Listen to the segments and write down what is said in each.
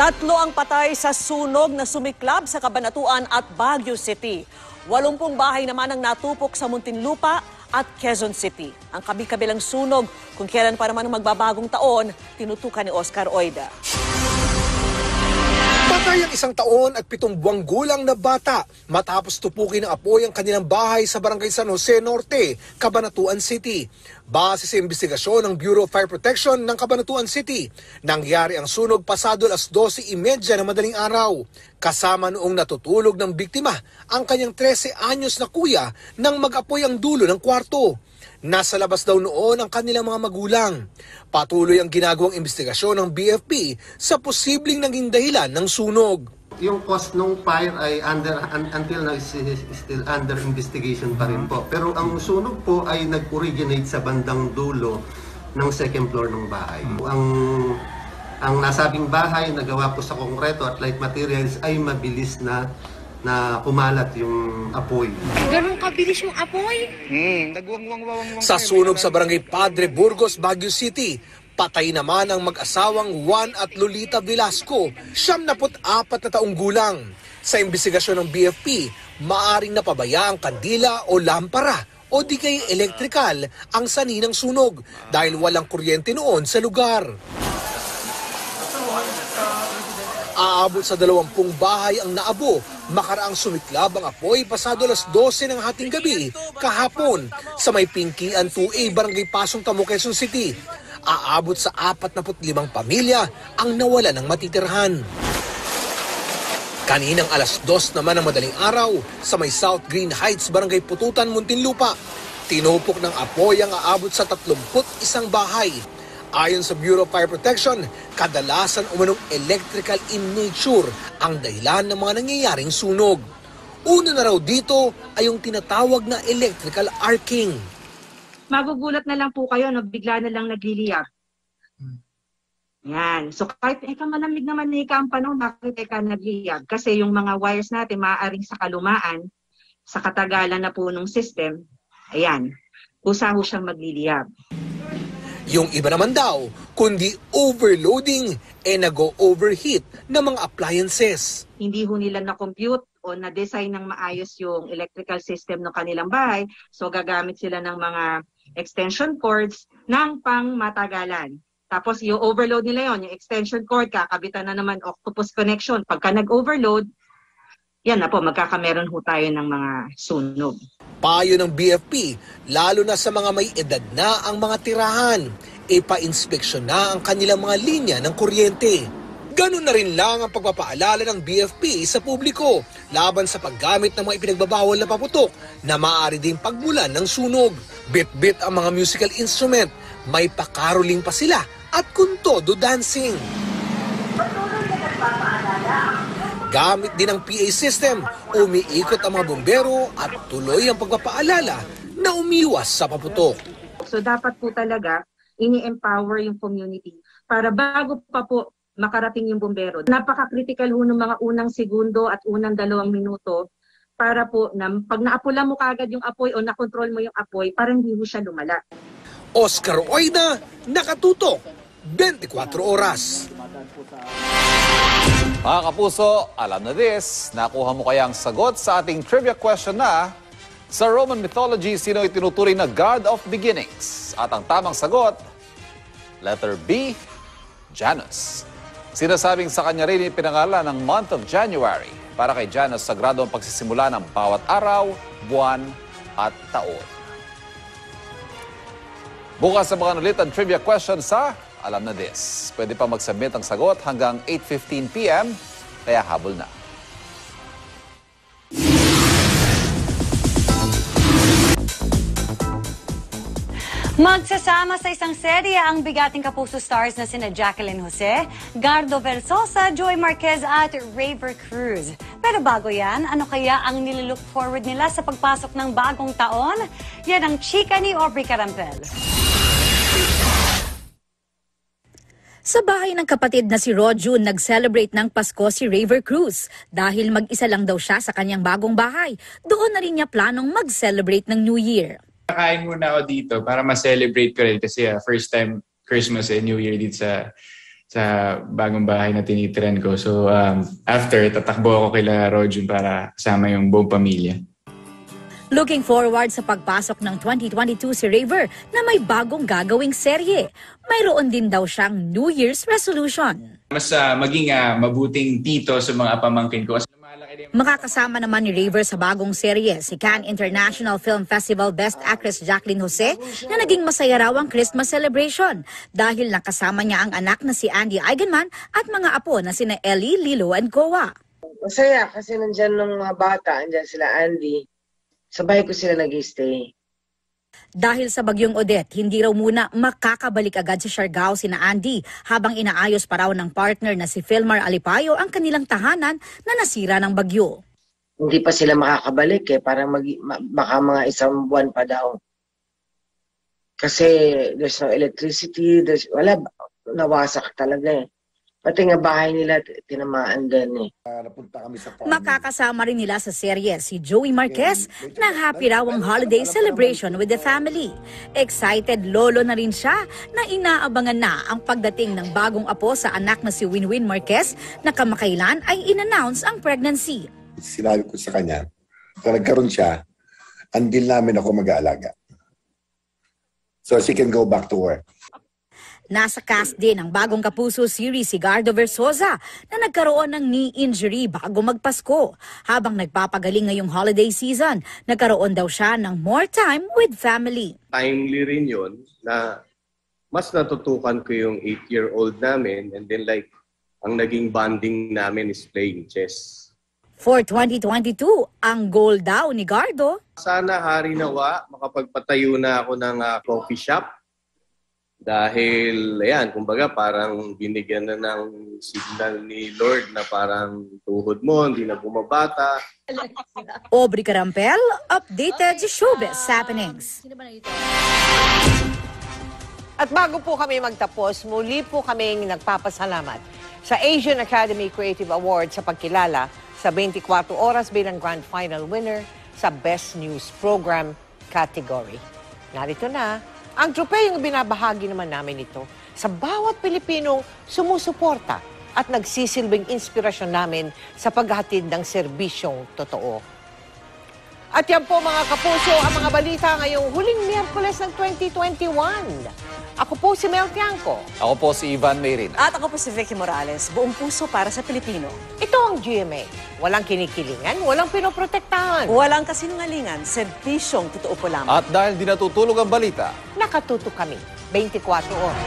Tatlo ang patay sa sunog na sumiklab sa Cabanatuan at Baguio City. 80 bahay naman ang natupok sa Muntinlupa at Quezon City. Ang kabi-kabilang sunog, kung kailan pa naman ang magbabagong taon, tinutukan ni Oscar Oida. Patay ang 1 taon at 7 buwang gulang na bata matapos tupukin ng apoy ang kanilang bahay sa Barangay San Jose Norte, Cabanatuan City. Base sa investigasyon ng Bureau of Fire Protection ng Cabanatuan City, nangyari ang sunog pasado alas 12:30 ng madaling araw. Kasama noong natutulog ng biktima ang kanyang 13 anyos na kuya nang mag-apoy ang dulo ng kwarto. Nasa labas daw noon ang kanilang mga magulang. Patuloy ang ginagawang investigasyon ng BFP sa posibleng naging dahilan ng sunog. Yung cause ng fire ay until now is still under investigation pa rin po. Pero ang sunog po ay nag-originate sa bandang dulo ng second floor ng bahay. Ang nasabing bahay na gawa po sa konkreto at light materials ay mabilis na kumalat yung apoy. Ganun kabilis yung apoy? Sa sunog sa Barangay Padre Burgos, Baguio City, patay naman ang mag-asawang Juan at Lolita Velasco, 74 na taong gulang. Sa investigasyon ng BFP, maaring napabaya ang kandila o lampara o di kaya electrical ang sanhi ng sunog dahil walang kuryente noon sa lugar. Aabot sa 20 bahay ang naabo, makaraang sumiklab ang apoy pasado alas 12 ng hating gabi kahapon sa may Pinkian 2A, Barangay Pasong Tamo, Quezon City. Aabot sa 45 pamilya ang nawala ng matitirhan. Kaninang alas 2 naman ng madaling araw sa may South Green Heights, Barangay Pututan, Muntinlupa, tinupok ng apoy ang aabot sa 31 bahay. Ayon sa Bureau of Fire Protection, kadalasan umanong electrical in nature ang dahilan ng mga nangyayaring sunog. Una na raw dito ay yung tinatawag na electrical arcing. Magugulat na lang po kayo, no? Bigla na lang nagliliyab. Yan. So kahit malamig naman na ang panahon, bakit nagliliyab? Kasi yung mga wires natin maaaring sa kalumaan, sa katagalan na po ng system, ayan, usa ho siyang magliliyab. Yung iba naman daw, kundi overloading nag-overheat ng mga appliances. Hindi ho nila na-compute o na-design ng maayos yung electrical system ng kanilang bahay. So gagamit sila ng mga extension cords ng pangmatagalan. Tapos yung overload nila yon, yung extension cord, kakabitan na naman octopus connection. Pagka nag-overload, yan na po, magkakameron ho tayo ng mga sunog. Payo ng BFP, lalo na sa mga may edad na ang mga tirahan, ipa-inspeksyon na ang kanilang mga linya ng kuryente. Ganun na rin lang ang pagpapaalala ng BFP sa publiko laban sa paggamit ng mga ipinagbabawal na paputok na maaari ding pagmulan ng sunog. Bit-bit ang mga musical instrument, may pakaroling pa sila at kuntodo dancing. Gamit din ang PA system, umiikot ang mga bumbero at tuloy ang pagpapaalala na umiwas sa paputok. So dapat po talaga ini-empower yung community para bago pa po makarating yung bumbero. Napaka-critical ho ng mga unang segundo at unang 2 minuto para po na pag naapula mo kagad yung apoy o nakontrol mo yung apoy, para hindi ho siya lumala. Oscar Oida, nakatutok, 24 oras. Mga kapuso, alam na this, nakuha mo kaya ang sagot sa ating trivia question na sa Roman mythology, sino itinuturing na God of Beginnings? At ang tamang sagot, letter B, Janus. Sinasabing sa kanya rin ipinangalan ng month of January. Para kay Janus, sagrado ang pagsisimula ng bawat araw, buwan at taon. Bukas sa mga ulit ang trivia question sa Alam na This. Pwede pa mag-submit ang sagot hanggang 8:15 p.m. Kaya habol na. Magsasama sa isang serye ang bigating kapuso stars na sina Jacqueline Jose, Gardo Versosa, Joy Marquez at Raver Cruz. Pero bago yan, ano kaya ang nililook forward nila sa pagpasok ng bagong taon? Yan ang chika ni Aubrey Carampel. Sa bahay ng kapatid na si Rodjun, nag-celebrate ng Pasko si Raver Cruz. Dahil mag-isa lang daw siya sa kanyang bagong bahay, doon na rin niya planong mag-celebrate ng New Year. Kakain muna ako dito para ma-celebrate ko rin kasi first time Christmas and New Year dito sa sa bagong bahay na tinitirahan ko. So after, tatakbo ako kila Rojun para kasama yung buong pamilya. Looking forward sa pagpasok ng 2022 si Raver na may bagong gagawing serye. Mayroon din daw siyang New Year's resolution. Mas maging mabuting tito sa mga pamangkin ko. Makakasama naman ni Raver sa bagong serye si Cannes International Film Festival Best Actress Jacqueline Jose na naging masaya raw ang Christmas celebration dahil nakasama niya ang anak na si Andy Eigenman at mga apo na sina Ellie, Lilo and Koa. Masaya kasi nandyan ng mga bata, andyan sila Andy. Sabay ko sila nag-stay. Dahil sa bagyong Odette, hindi raw muna makakabalik agad sa Siargao sina Andy habang inaayos pa raw ng partner na si Philmar Alipayo ang kanilang tahanan na nasira ng bagyo. Hindi pa sila makakabalik parang baka mga isang buwan pa daw. Kasi there's no electricity, wala, nawasak talaga Pati nga bahay nila tinamaan din Makakasama rin nila sa serye si Joey Marquez na happy raw ang holiday celebration with the family. Excited lolo na rin siya na inaabangan na ang pagdating ng bagong apo sa anak na si Winwin Marquez na kamakailan ay in-announce ang pregnancy. Sinabi ko sa kanya, kung nagkaroon siya, andil namin ako mag-aalaga. So she can go back to work. Nasa cast din ang bagong Kapuso series si Gardo Versosa na nagkaroon ng knee injury bago magpasko. Habang nagpapagaling ngayong holiday season, nagkaroon daw siya ng more time with family. Timely rin yun na mas natutukan ko yung 8-year-old namin and then like ang naging bonding namin is playing chess. For 2022, ang goal daw ni Gardo, sana hari nawa makapagpatayo na ako ng coffee shop. Dahil, ayan, kumbaga parang binigyan na ng signal ni Lord na parang tuhod mo, hindi na bumabata. Aubrey Carampel, updated sa showbiz happenings. At bago po kami magtapos, muli po kaming nagpapasalamat sa Asian Academy Creative Award sa pagkilala sa 24 oras bilang Grand Final winner sa Best News Program category. Narito na. Ang tropeyong binabahagi naman namin ito sa bawat Pilipinong sumusuporta at nagsisilbing inspirasyon namin sa paghahatid ng serbisyong totoo. At yan po mga kapuso ang mga balita ngayong huling Miyerkules ng 2021. Ako po si Mel Tiangco. Ako po si Ivan Mayrina. At ako po si Vicky Morales, buong puso para sa Pilipino. Ito ang GMA. Walang kinikilingan, walang pinoprotektahan. Walang kasinungalingan, serbisyong totoo po lamang. At dahil di natutulog ang balita, nakatutok kami 24 oras.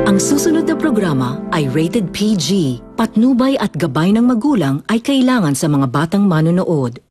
Ang susunod na programa ay rated PG. Patnubay at gabay ng magulang ay kailangan sa mga batang manonood.